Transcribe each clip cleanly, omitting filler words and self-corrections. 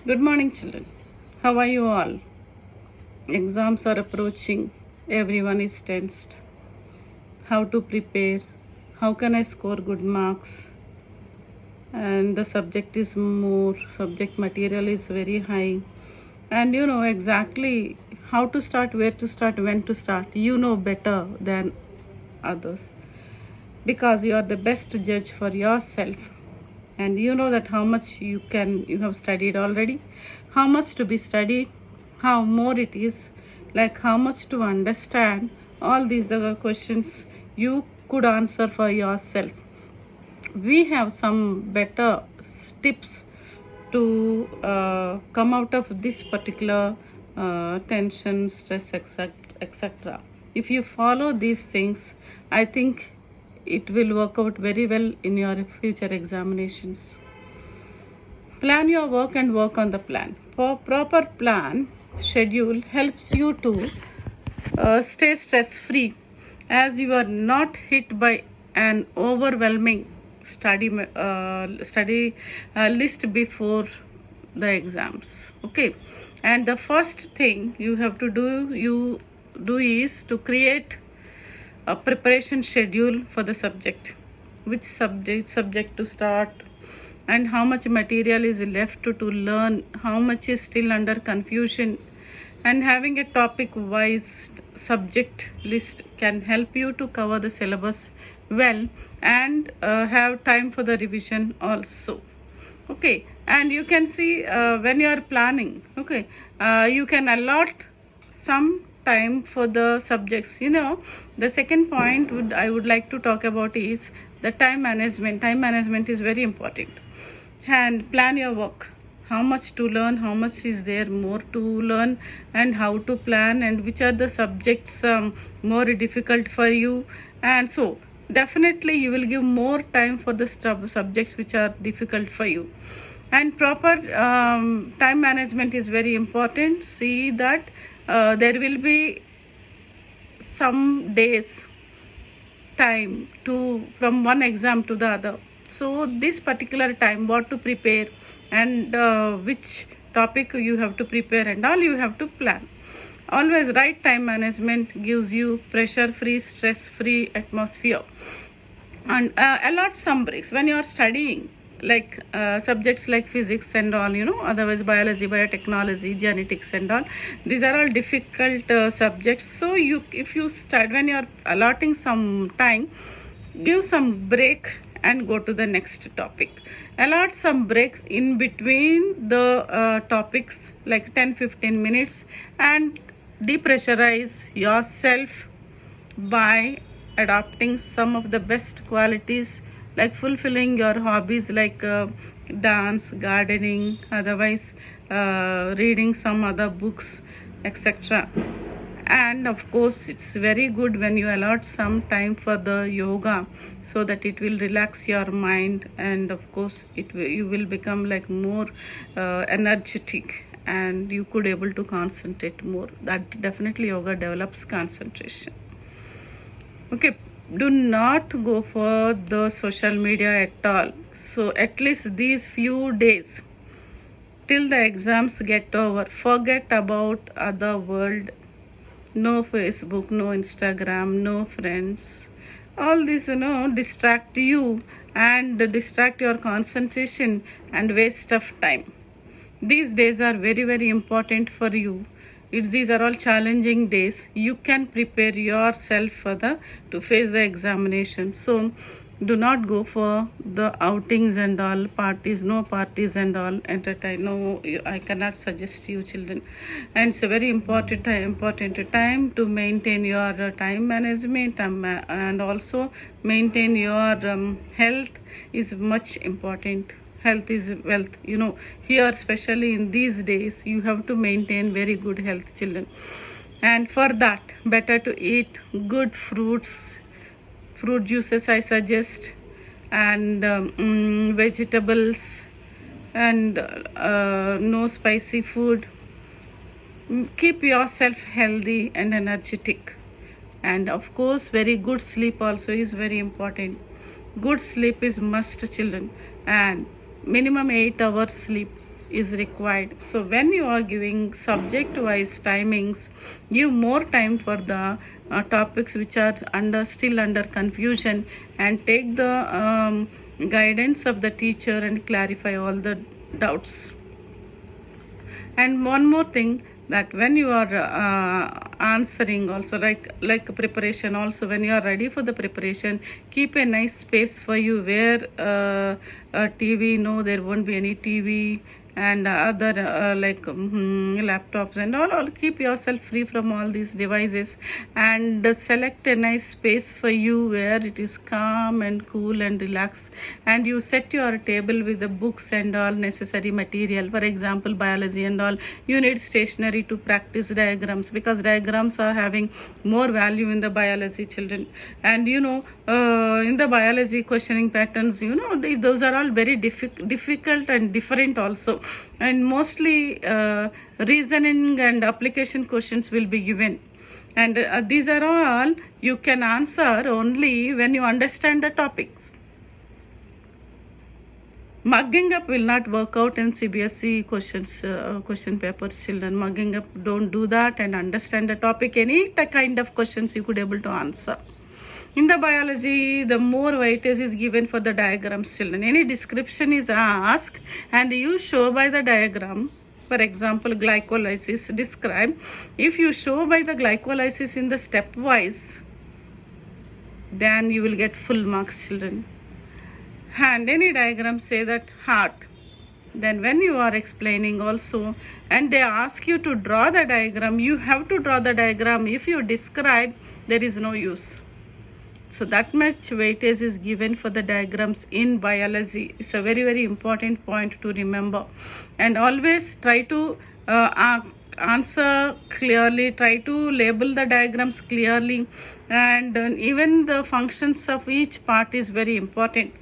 Good morning, children. How are you all? Exams are approaching. Everyone is tensed. How to prepare? How can I score good marks? And the subject is more, subject material is very high. And you know exactly how to start, where to start, when to start. You know better than others because you are the best judge for yourself, and you know that how much you have studied already, how much to be studied, how more it is, like how much to understand. All these are the questions you could answer for yourself. We have some better tips to come out of this particular tension, stress, etc. If you follow these things, I think it will work out very well in your future examinations. Plan your work and work on the plan. For proper plan schedule helps you to stay stress free, as you are not hit by an overwhelming study list before the exams. Okay, and the first thing you have to do is to create a preparation schedule for the subject, which subject to start, and how much material is left to learn, how much is still under confusion. And having a topic wise subject list can help you to cover the syllabus well and have time for the revision also. Okay, and you can see when you are planning, okay, you can allot some time for the subjects. The second point I would like to talk about is the time management. Time management is very important. And plan your work, how much to learn, how much is there more to learn, and how to plan, and which are the subjects more difficult for you. And so definitely you will give more time for the subjects which are difficult for you. And proper time management is very important. See that there will be some days time to from one exam to the other. So this particular time, what to prepare, and which topic you have to prepare, and all you have to plan. Always right time management gives you pressure free, stress free atmosphere. And allot some breaks when you are studying, like subjects like physics and all, otherwise biology, biotechnology, genetics and all. These are all difficult subjects. So if you study, when you are allotting some time, give some break and go to the next topic. Allot some breaks in between the topics, like 10-15 minutes, and depressurize yourself by adopting some of the best qualities, like fulfilling your hobbies, like dance, gardening, otherwise reading some other books, etc. And of course it's very good when you allot some time for the yoga, so that it will relax your mind, and of course you will become like more energetic, and you could able to concentrate more. That definitely yoga develops concentration. Okay, do not go for the social media at all. So at least these few days till the exams get over, forget about other world. No Facebook, no Instagram, no friends. All this, distract you and distract your concentration and waste of time. These days are very, very important for you. These are all challenging days. You can prepare yourself for to face the examination. So do not go for the outings and all, parties, no parties and all, entertain. No, I cannot suggest you, children. And it's a very important time to maintain your time management, and also maintain your health is much important. Health is wealth, here especially in these days you have to maintain very good health, children. And for that, better to eat good fruit juices I suggest, and vegetables, and no spicy food. Keep yourself healthy and energetic. And of course very good sleep also is very important. Good sleep is must, children, and minimum 8 hours sleep is required. So when you are giving subject wise timings, give more time for the topics which are still under confusion, and take the guidance of the teacher and clarify all the doubts. And one more thing, that when you are answering also, like preparation also, when you are ready for the preparation, keep a nice space for you where TV, no, there won't be any TV, and other laptops and all. Keep yourself free from all these devices, and select a nice space for you where it is calm and cool and relaxed, and you set your table with the books and all necessary material. For example, biology and all, you need stationery to practice diagrams, because diagrams are having more value in the biology, children. And in the biology questioning patterns, those are all very difficult and different also, and mostly reasoning and application questions will be given, and these are all you can answer only when you understand the topics. Mugging up will not work out in CBSE question papers, children. Mugging up, don't do that, and understand the topic. Any kind of questions you could able to answer. In the biology, the more weightage is given for the diagrams, children. Any description is asked, and you show by the diagram. For example, glycolysis, describe. If you show by the glycolysis in the stepwise, then you will get full marks, children. And any diagram, say that heart. Then when you are explaining also, and they ask you to draw the diagram, you have to draw the diagram. If you describe, there is no use. So that much weightage is given for the diagrams in biology. It's a very, very important point to remember. And always try to answer clearly, try to label the diagrams clearly, and even the functions of each part is very important.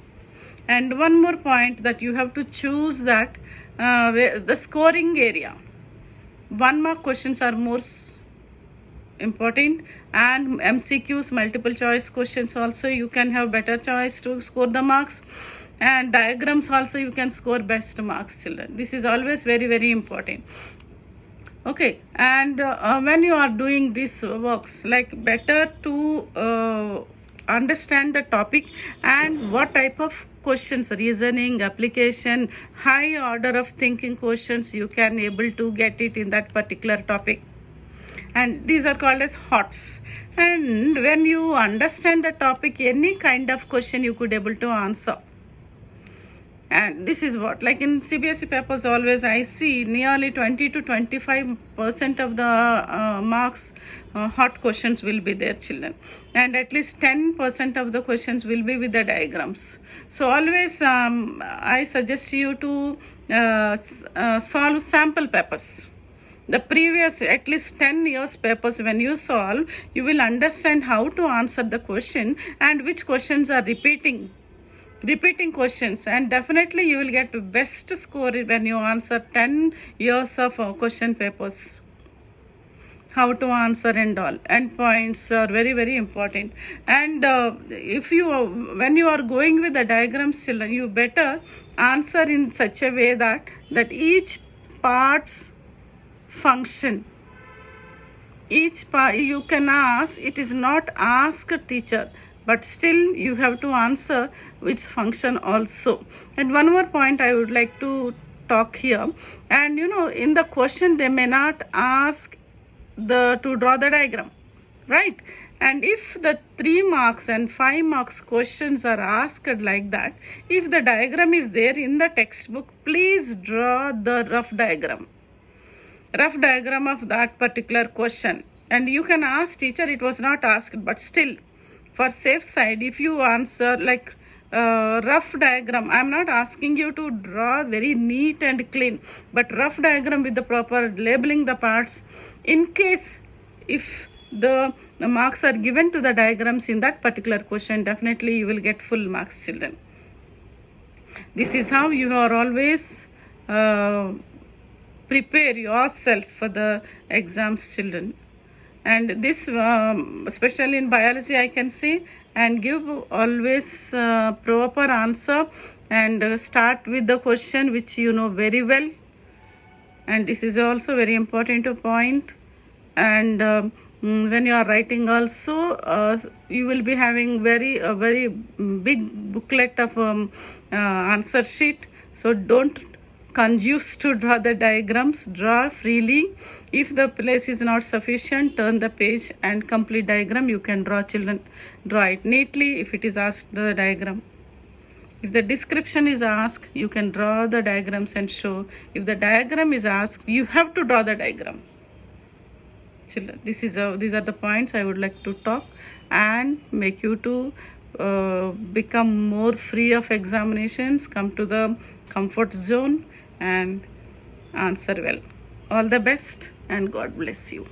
And one more point, that you have to choose that the scoring area. 1 mark questions are more important, and MCQs, multiple choice questions also, you can have better choice to score the marks, and diagrams also you can score best marks, children. This is always very, very important. Okay, and when you are doing these works, like better to understand the topic and what type of questions, reasoning, application, high order of thinking questions you can able to get it in that particular topic. And these are called as HOTS. And when you understand the topic, any kind of question you could able to answer. And this is what, like in CBSE papers, always I see nearly 20 to 25% of the marks, hot questions will be there, children. And at least 10% of the questions will be with the diagrams. So always I suggest you to solve sample papers. The previous at least 10 years papers, when you solve, you will understand how to answer the question and which questions are repeating questions, and definitely you will get best score when you answer 10 years of question papers. How to answer and all, and points are very, very important. And when you are going with the diagrams, children, you better answer in such a way that each part's function, each part you can ask. It is not ask teacher, but still you have to answer which function also. And one more point I would like to talk here. And in the question they may not ask to draw the diagram, right? And if the 3 marks and 5 marks questions are asked like that, if the diagram is there in the textbook, please draw the rough diagram of that particular question. And you can ask teacher, it was not asked, but still for safe side, if you answer like rough diagram, I'm not asking you to draw very neat and clean, but rough diagram with the proper labeling the parts. In case if the marks are given to the diagrams in that particular question, definitely you will get full marks, children. This is how you are always prepare yourself for the exams, children. And this especially in biology I can say, and give always proper answer, and start with the question which you know very well, and this is also very important point. And when you are writing also, you will be having a very big booklet of answer sheet. So don't confuse to draw the diagrams. Draw freely. If the place is not sufficient, turn the page and complete diagram. You can draw, children. Draw it neatly if it is asked the diagram. If the description is asked, you can draw the diagrams and show. If the diagram is asked, you have to draw the diagram. Children, these are the points I would like to talk and make you to become more free of examinations, come to the comfort zone and answer well. All the best and God bless you.